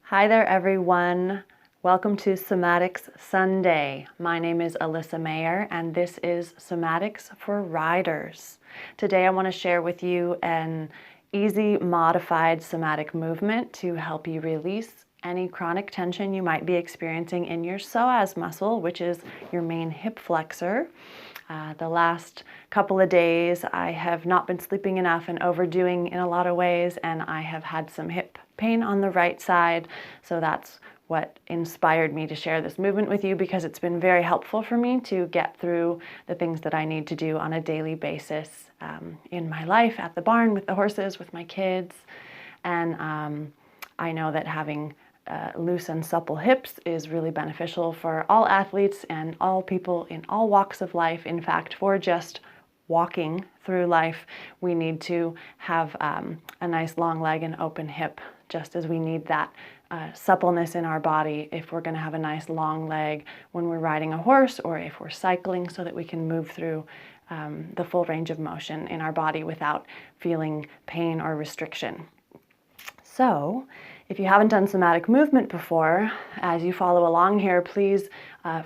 Hi there, everyone. Welcome to Somatics Sunday. My name is Alissa Mayer, and this is Somatics for Riders. Today I want to share with you an easy modified somatic movement to help you release any chronic tension you might be experiencing in your psoas muscle, which is your main hip flexor. The last couple of days I have not been sleeping enough and overdoing in a lot of ways, and I have had some hip pain on the right side, so that's what inspired me to share this movement with you, because it's been very helpful for me to get through the things that I need to do on a daily basis in my life, at the barn, with the horses, with my kids. And I know that having loose and supple hips is really beneficial for all athletes and all people in all walks of life. In fact, for just walking through life, we need to have a nice long leg and open hip, just as we need that suppleness in our body if we're going to have a nice long leg when we're riding a horse or if we're cycling, so that we can move through the full range of motion in our body without feeling pain or restriction. So, if you haven't done somatic movement before, as you follow along here, please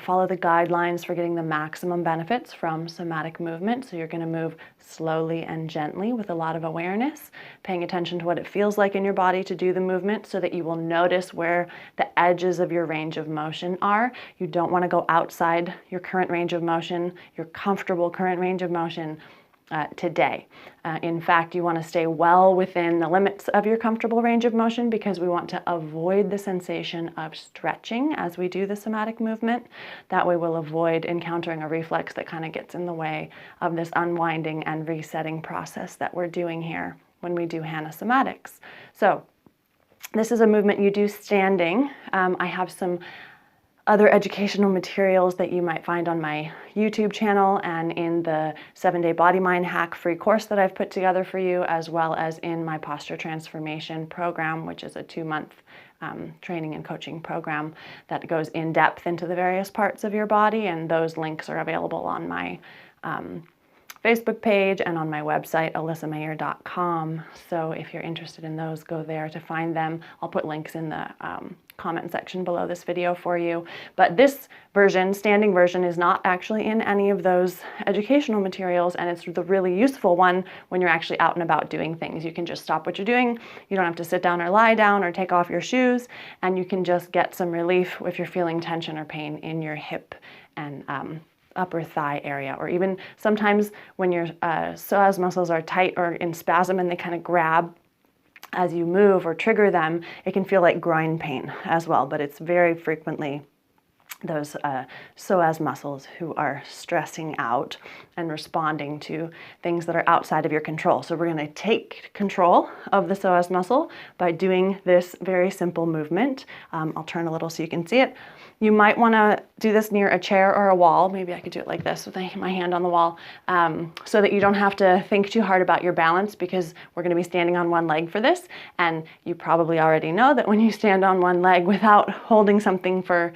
follow the guidelines for getting the maximum benefits from somatic movement. So you're going to move slowly and gently with a lot of awareness, paying attention to what it feels like in your body to do the movement, so that you will notice where the edges of your range of motion are. You don't want to go outside your current range of motion, your comfortable current range of motion, today. In fact, you want to stay well within the limits of your comfortable range of motion, because we want to avoid the sensation of stretching as we do the somatic movement. That way we'll avoid encountering a reflex that kind of gets in the way of this unwinding and resetting process that we're doing here when we do Hanna Somatics. So this is a movement you do standing. I have some other educational materials that you might find on my YouTube channel and in the 7-day Body Mind Hack free course that I've put together for you, as well as in my posture transformation program, which is a 2-month training and coaching program that goes in depth into the various parts of your body. And those links are available on my Facebook page and on my website, alissamayer.com. So if you're interested in those, go there to find them. I'll put links in the comment section below this video for you. But this version, standing version, is not actually in any of those educational materials, and it's the really useful one when you're actually out and about doing things. You can just stop what you're doing. You don't have to sit down or lie down or take off your shoes, and you can just get some relief if you're feeling tension or pain in your hip and upper thigh area, or even sometimes when your psoas muscles are tight or in spasm and they kind of grab as you move or trigger them, it can feel like groin pain as well, but it's very frequently those psoas muscles who are stressing out and responding to things that are outside of your control. So we're going to take control of the psoas muscle by doing this very simple movement. I'll turn a little so you can see it. You might want to do this near a chair or a wall. Maybe I could do it like this with my hand on the wall, so that you don't have to think too hard about your balance, because we're going to be standing on one leg for this. And you probably already know that when you stand on one leg without holding something for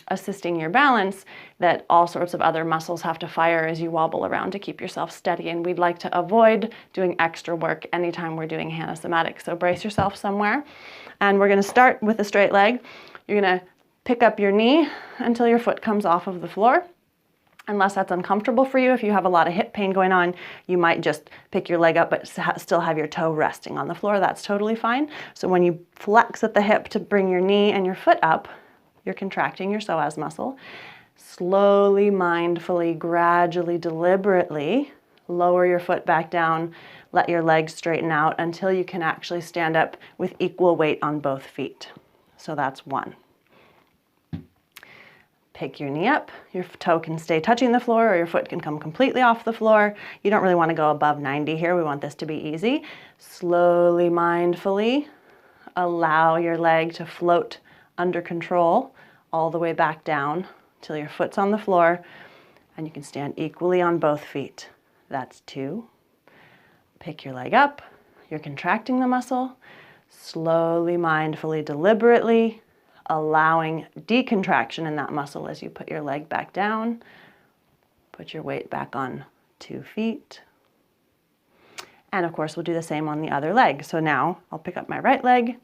assisting your balance, that all sorts of other muscles have to fire as you wobble around to keep yourself steady. And we'd like to avoid doing extra work anytime we're doing Hanna Somatics. So brace yourself somewhere. And we're going to start with a straight leg. You're going to pick up your knee until your foot comes off of the floor. Unless that's uncomfortable for you, if you have a lot of hip pain going on, you might just pick your leg up but still have your toe resting on the floor. That's totally fine. So when you flex at the hip to bring your knee and your foot up, you're contracting your psoas muscle. Slowly, mindfully, gradually, deliberately lower your foot back down. Let your legs straighten out until you can actually stand up with equal weight on both feet. So that's one. Pick your knee up. Your toe can stay touching the floor, or your foot can come completely off the floor. You don't really want to go above 90 here. We want this to be easy. Slowly, mindfully, allow your leg to float under control all the way back down till your foot's on the floor, and you can stand equally on both feet. That's 2. Pick your leg up. You're contracting the muscle. Slowly, mindfully, deliberately allowing decontraction in that muscle as you put your leg back down. Put your weight back on 2 feet. And of course, we'll do the same on the other leg. So now I'll pick up my right leg.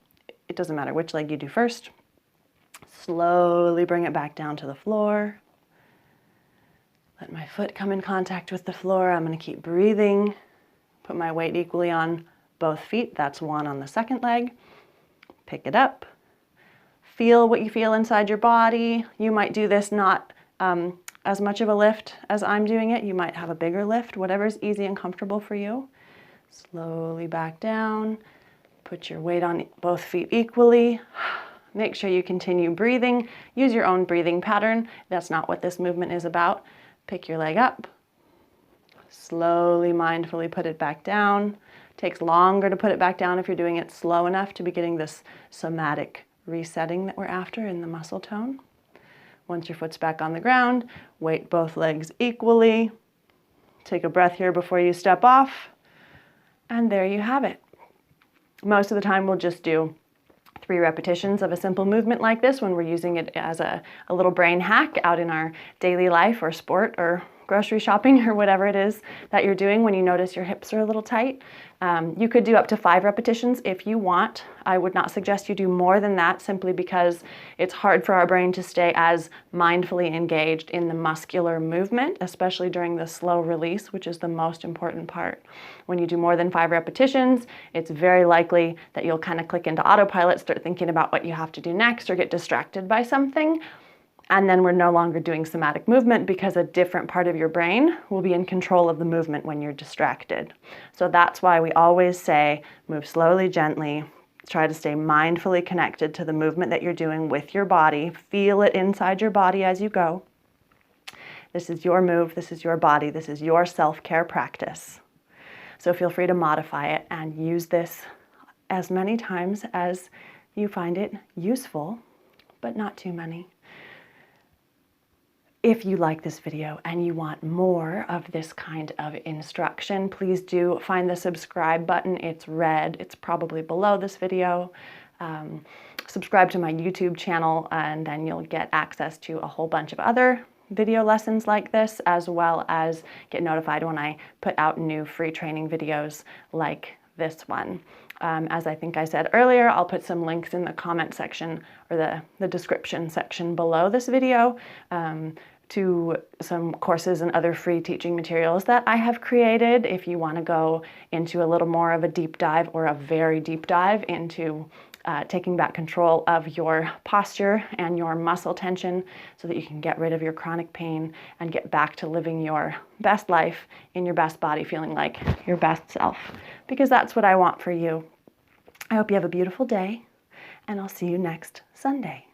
it doesn't matter which leg you do first. Slowly bring it back down to the floor. Let my foot come in contact with the floor. I'm going to keep breathing. Put my weight equally on both feet. That's one on the second leg. Pick it up. Feel what you feel inside your body. You might do this not as much of a lift as I'm doing it. You might have a bigger lift, whatever's easy and comfortable for you. Slowly back down. Put your weight on both feet equally. Make sure you continue breathing. Use your own breathing pattern. That's not what this movement is about. Pick your leg up. Slowly, mindfully put it back down. Takes longer to put it back down if you're doing it slow enough to be getting this somatic resetting that we're after in the muscle tone. Once your foot's back on the ground, weight both legs equally. Take a breath here before you step off. And there you have it. Most of the time we'll just do 3 repetitions of a simple movement like this when we're using it as a little brain hack out in our daily life or sport or grocery shopping or whatever it is that you're doing when you notice your hips are a little tight. You could do up to 5 repetitions if you want. I would not suggest you do more than that simply because it's hard for our brain to stay as mindfully engaged in the muscular movement, especially during the slow release, which is the most important part. When you do more than 5 repetitions, it's very likely that you'll kind of click into autopilot, start thinking about what you have to do next or get distracted by something. And then we're no longer doing somatic movement because a different part of your brain will be in control of the movement when you're distracted. So that's why we always say, move slowly, gently. Try to stay mindfully connected to the movement that you're doing with your body. Feel it inside your body as you go. This is your move. This is your body. This is your self-care practice. So feel free to modify it and use this as many times as you find it useful, but not too many. If you like this video and you want more of this kind of instruction, please do find the subscribe button. It's red. It's probably below this video. Subscribe to my YouTube channel and then you'll get access to a whole bunch of other video lessons like this, as well as get notified when I put out new free training videos like this one. As I think I said earlier, I'll put some links in the comment section or the description section below this video to some courses and other free teaching materials that I have created if you want to go into a little more of a deep dive or a very deep dive into taking back control of your posture and your muscle tension so that you can get rid of your chronic pain and get back to living your best life in your best body, feeling like your best self, because that's what I want for you. I hope you have a beautiful day, and I'll see you next Sunday.